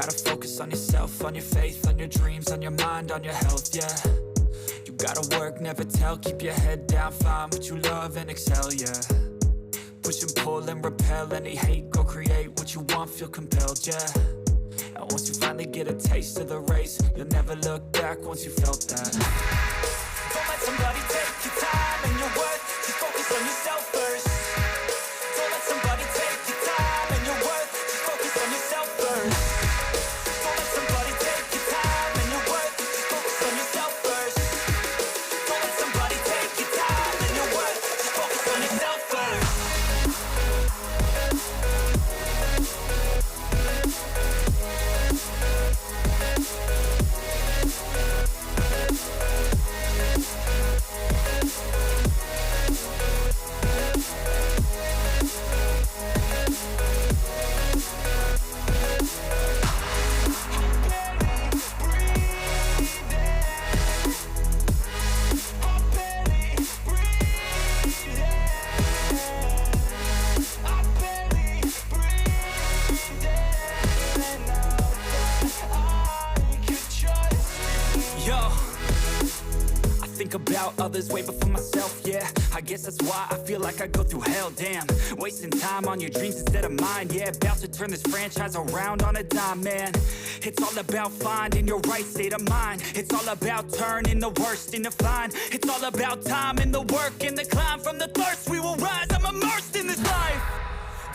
gotta focus on yourself, on your faith, on your dreams, on your mind, on your health, yeah. You gotta work, never tell, keep your head down, find what you love and excel, yeah. Push and pull and repel any hate, go create what you want, feel compelled, yeah. And once you finally get a taste of the race, you'll never look back once you felt that. Don't let somebody take your time and your worth, just focus on yourself first. Don't let somebody take your time and your worth, just focus on yourself first. Don't let somebody take your time and your worth, just focus on yourself first. Don't let somebody take your time and your worth, just focus on yourself first. About others way before myself, yeah. I guess that's why I feel like I go through hell, damn. Wasting time on your dreams instead of mine, yeah. About to turn this franchise around on a dime, man. It's all about finding your right state of mind. It's all about turning the worst into fine. It's all about time and the work and the climb. From the thirst we will rise, I'm immersed in this life.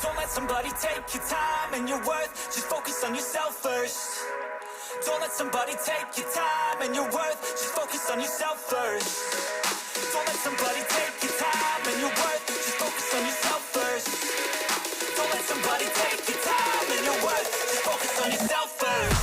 Don't let somebody take your time and your worth, just focus on yourself first. Don't let somebody take your time and your worth, just focus on yourself first. Don't let somebody take your time and your worth, just focus on yourself first. Don't let somebody take your time and your worth, just focus on yourself first.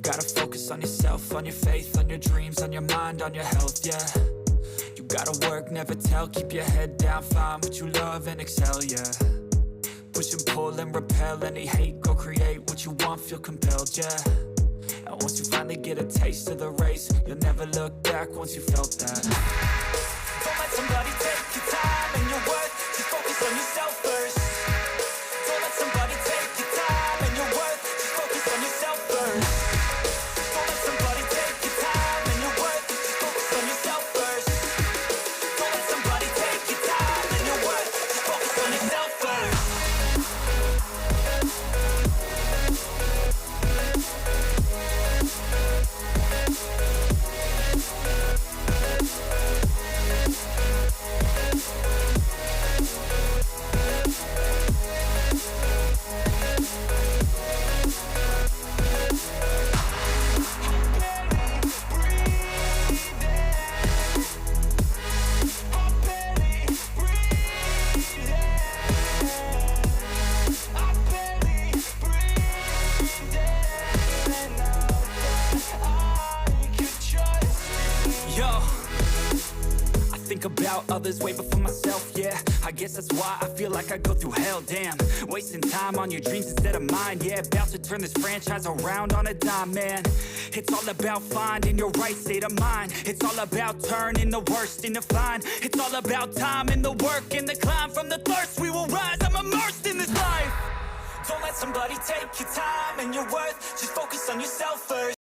Gotta focus on yourself, on your faith, on your dreams, on your mind, on your health, yeah. You gotta work, never tell, keep your head down, find what you love and excel, yeah. Push and pull and repel any hate, go create what you want, feel compelled, yeah. And once you finally get a taste of the race, you'll never look back once you felt that. Don't let somebody take your time and your worth, just focus on yourself first. Don't let somebody take your time and your worth, just focus on yourself first. Don't let somebody take your time and your worth, just focus on yourself first. Don't let somebody take your time and your worth, just focus on yourself first. About others way before myself, yeah. I guess that's why I feel like I go through hell, damn. Wasting time on your dreams instead of mine, yeah. About to turn this franchise around on a dime, man. It's all about finding your right state of mind. It's all about turning the worst into fine. It's all about time and the work and the climb. From the thirst we will rise, I'm immersed in this life. Don't let somebody take your time and your worth, just focus on yourself first.